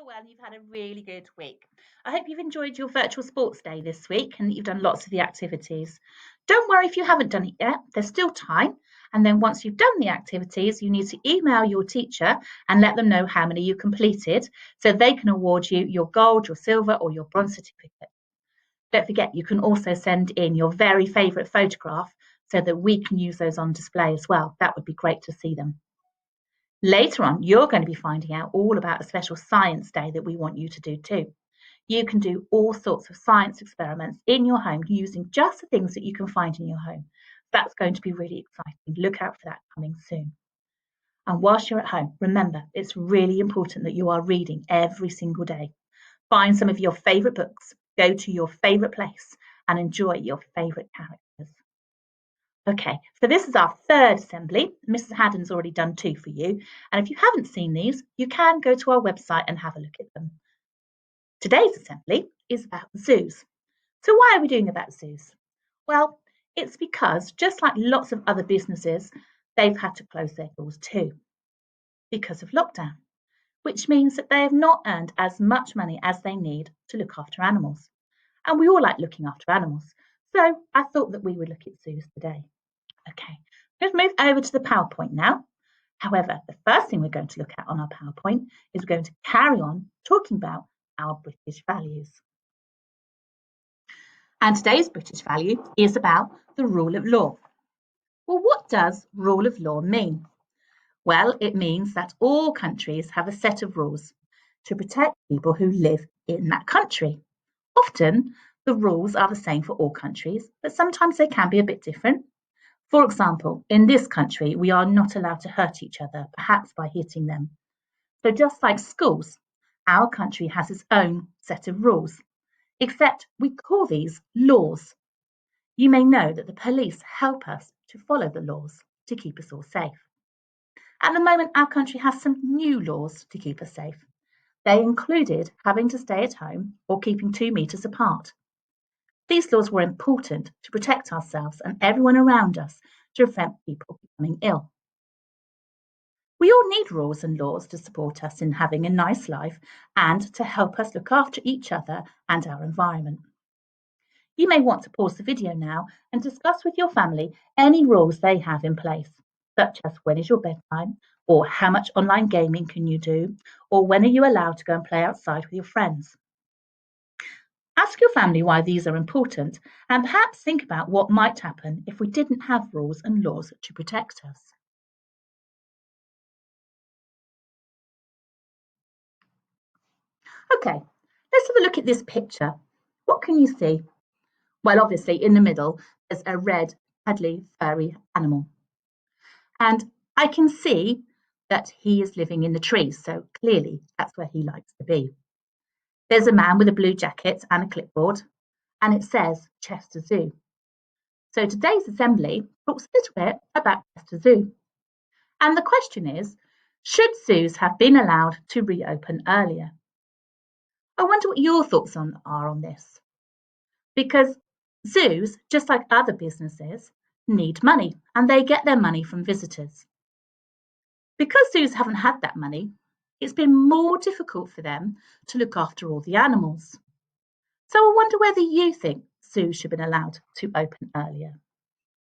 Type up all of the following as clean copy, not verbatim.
Well, you've had a really good week. I hope you've enjoyed your virtual sports day this week and that you've done lots of the activities. Don't worry if you haven't done it yet, there's still time. And then once you've done the activities, you need to email your teacher and let them know how many you completed so they can award you your gold, your silver, or your bronze certificate. Don't forget, you can also send in your very favourite photograph so that we can use those on display as well. That would be great to see them. Later on, you're going to be finding out all about a special science day that we want you to do too. You can do all sorts of science experiments in your home using just the things that you can find in your home. That's going to be really exciting. Look out for that coming soon. And whilst you're at home, remember, it's really important that you are reading every single day. Find some of your favourite books, go to your favourite place and enjoy your favourite characters. Okay, so this is our third assembly. Mrs. Haddon's already done 2 for you. And if you haven't seen these, you can go to our website and have a look at them. Today's assembly is about zoos. So why are we doing about zoos? Well, it's because just like lots of other businesses, they've had to close their doors too because of lockdown, which means that they have not earned as much money as they need to look after animals. And we all like looking after animals. So I thought that we would look at zoos today. Okay, let's move over to the PowerPoint now. However, the first thing we're going to look at on our PowerPoint is we're going to carry on talking about our British values. And today's British value is about the rule of law. Well, what does rule of law mean? Well, it means that all countries have a set of rules to protect people who live in that country. Often, the rules are the same for all countries, but sometimes they can be a bit different. For example, in this country, we are not allowed to hurt each other, perhaps by hitting them. So just like schools, our country has its own set of rules, except we call these laws. You may know that the police help us to follow the laws to keep us all safe. At the moment, our country has some new laws to keep us safe. They included having to stay at home or keeping 2 meters apart. These laws were important to protect ourselves and everyone around us to prevent people becoming ill. We all need rules and laws to support us in having a nice life and to help us look after each other and our environment. You may want to pause the video now and discuss with your family any rules they have in place, such as when is your bedtime, or how much online gaming can you do, or when are you allowed to go and play outside with your friends. Ask your family why these are important and perhaps think about what might happen if we didn't have rules and laws to protect us. Okay, let's have a look at this picture. What can you see? Well, obviously in the middle there's a red, cuddly, furry animal. And I can see that he is living in the trees, so clearly that's where he likes to be. There's a man with a blue jacket and a clipboard, and it says Chester Zoo. So today's assembly talks a little bit about Chester Zoo. And the question is, should zoos have been allowed to reopen earlier? I wonder what your thoughts are on this. Because zoos, just like other businesses, need money, and they get their money from visitors. Because zoos haven't had that money, it's been more difficult for them to look after all the animals. So I wonder whether you think zoos should have been allowed to open earlier.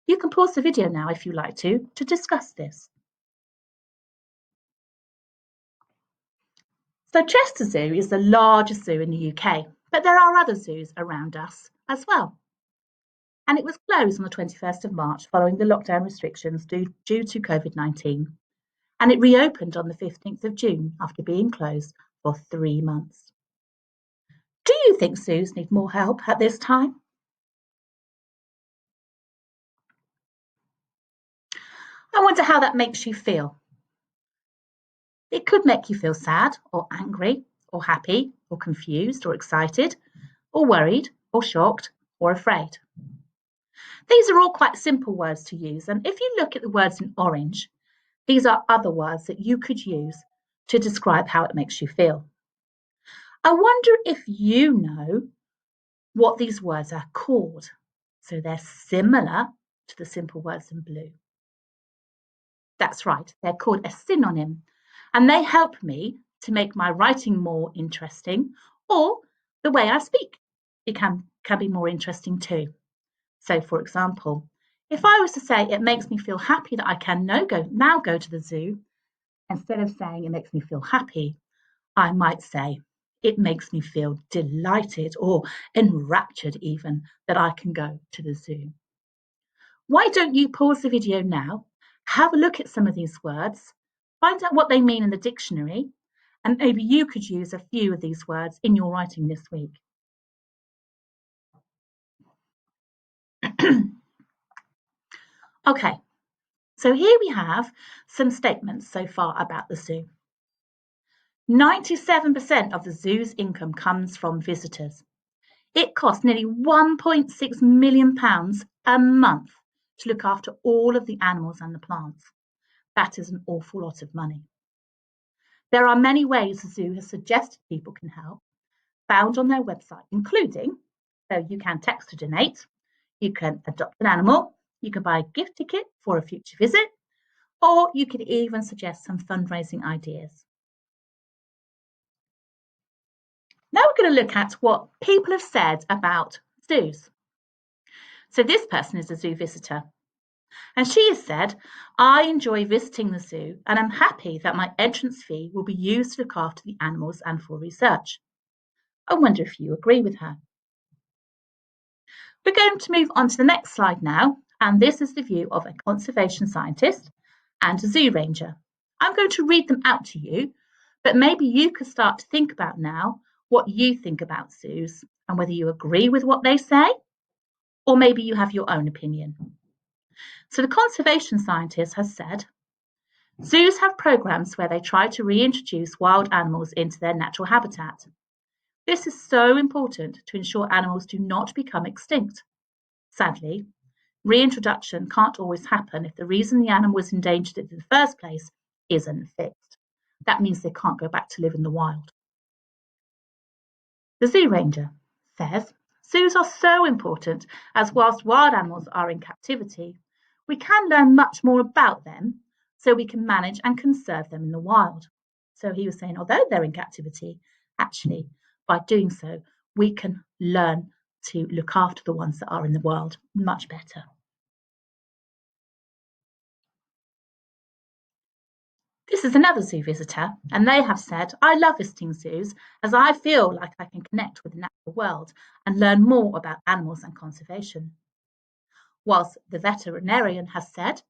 You can pause the video now if you like to discuss this. So Chester Zoo is the largest zoo in the UK, but there are other zoos around us as well. And it was closed on the 21st of March following the lockdown restrictions due to COVID-19. And it reopened on the 15th of June after being closed for 3 months. Do you think zoos need more help at this time? I wonder how that makes you feel. It could make you feel sad or angry or happy or confused or excited or worried or shocked or afraid. These are all quite simple words to use, and if you look at the words in orange, these are other words that you could use to describe how it makes you feel. I wonder if you know what these words are called. So they're similar to the simple words in blue. That's right, they're called a synonym, and they help me to make my writing more interesting, or the way I speak it can be more interesting too. So, for example, if I was to say it makes me feel happy that I can now go to the zoo, instead of saying it makes me feel happy, I might say it makes me feel delighted or enraptured even that I can go to the zoo. Why don't you pause the video now, have a look at some of these words, find out what they mean in the dictionary, and maybe you could use a few of these words in your writing this week. Okay, so here we have some statements so far about the zoo. 97% of the zoo's income comes from visitors. It costs nearly £1.6 million a month to look after all of the animals and the plants. That is an awful lot of money. There are many ways the zoo has suggested people can help, found on their website, including, so you can text to donate, you can adopt an animal, you can buy a gift ticket for a future visit, or you could even suggest some fundraising ideas. Now we're going to look at what people have said about zoos. So this person is a zoo visitor. And she has said, I enjoy visiting the zoo and I'm happy that my entrance fee will be used to look after the animals and for research. I wonder if you agree with her. We're going to move on to the next slide now, and this is the view of a conservation scientist and a zoo ranger. I'm going to read them out to you, but maybe you could start to think about now what you think about zoos and whether you agree with what they say, or maybe you have your own opinion. So the conservation scientist has said, zoos have programs where they try to reintroduce wild animals into their natural habitat. This is so important to ensure animals do not become extinct. Sadly, reintroduction can't always happen if the reason the animal was endangered in the first place isn't fixed. That means they can't go back to live in the wild. The zoo ranger says, zoos are so important as whilst wild animals are in captivity, we can learn much more about them so we can manage and conserve them in the wild. So he was saying, although they're in captivity, actually, by doing so, we can learn to look after the ones that are in the wild much better. This is another zoo visitor, and they have said, I love visiting zoos as I feel like I can connect with the natural world and learn more about animals and conservation. Whilst the veterinarian has said,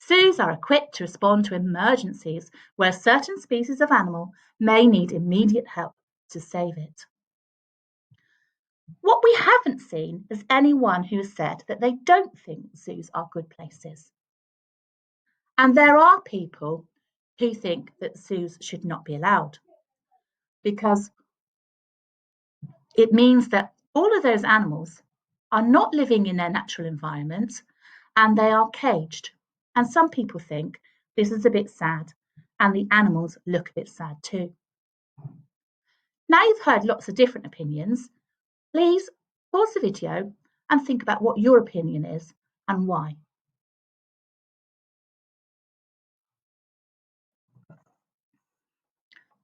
zoos are equipped to respond to emergencies where certain species of animal may need immediate help to save it. What we haven't seen is anyone who has said that they don't think zoos are good places. And there are people who think that zoos should not be allowed because it means that all of those animals are not living in their natural environment and they are caged. And some people think this is a bit sad and the animals look a bit sad too. Now you've heard lots of different opinions, please pause the video and think about what your opinion is and why.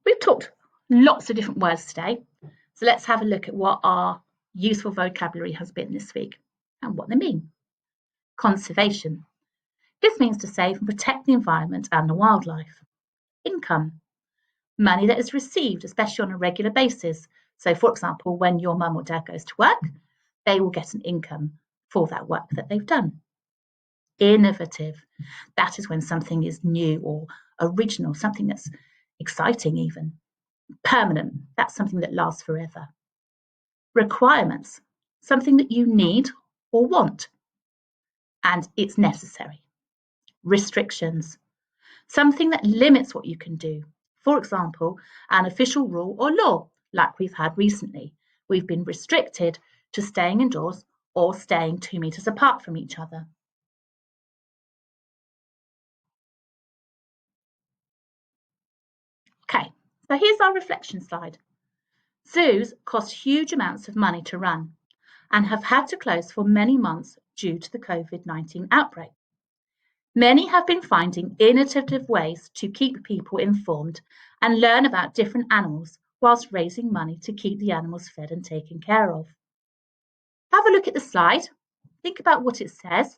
We've talked lots of different words today, so let's have a look at what our useful vocabulary has been this week and what they mean. Conservation. This means to save and protect the environment and the wildlife. Income. Money that is received, especially on a regular basis. So, for example, when your mum or dad goes to work, they will get an income for that work that they've done. Innovative. That is when something is new or original, something that's exciting even. Permanent. That's something that lasts forever. Requirements. Something that you need or want, and it's necessary. Restrictions. Something that limits what you can do. For example, an official rule or law, like we've had recently. We've been restricted to staying indoors or staying 2 meters apart from each other. Okay, so here's our reflection slide. Zoos cost huge amounts of money to run and have had to close for many months due to the COVID-19 outbreak. Many have been finding innovative ways to keep people informed and learn about different animals whilst raising money to keep the animals fed and taken care of. Have a look at the slide, think about what it says,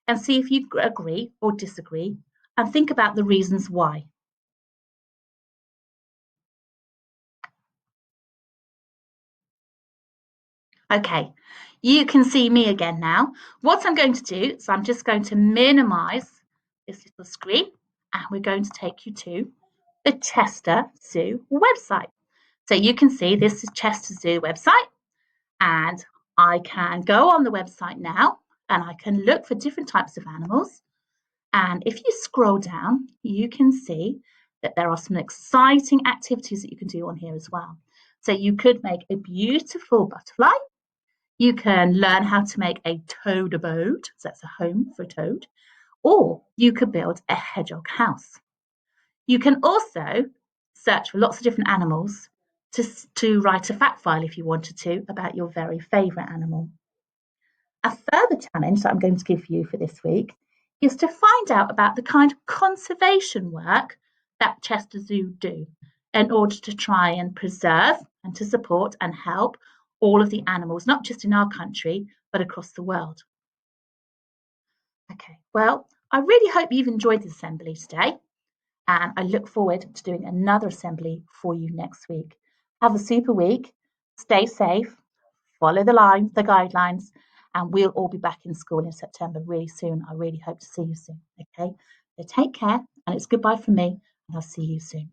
and see if you agree or disagree, and think about the reasons why. Okay, you can see me again now. What I'm going to do is I'm just going to minimize this little screen, and we're going to take you to the Chester Zoo website. So you can see this is Chester Zoo website, and I can go on the website now and I can look for different types of animals. And if you scroll down, you can see that there are some exciting activities that you can do on here as well. So you could make a beautiful butterfly. You can learn how to make a toad abode, so that's a home for a toad, or you could build a hedgehog house. You can also search for lots of different animals to write a fact file if you wanted to about your very favourite animal. A further challenge that I'm going to give you for this week is to find out about the kind of conservation work that Chester Zoo do in order to try and preserve and to support and help all of the animals, not just in our country, but across the world. Okay, well, I really hope you've enjoyed this assembly today, and I look forward to doing another assembly for you next week. Have a super week, stay safe, follow the guidelines, and we'll all be back in school in September really soon. I really hope to see you soon. Okay, so take care, and it's goodbye from me, and I'll see you soon.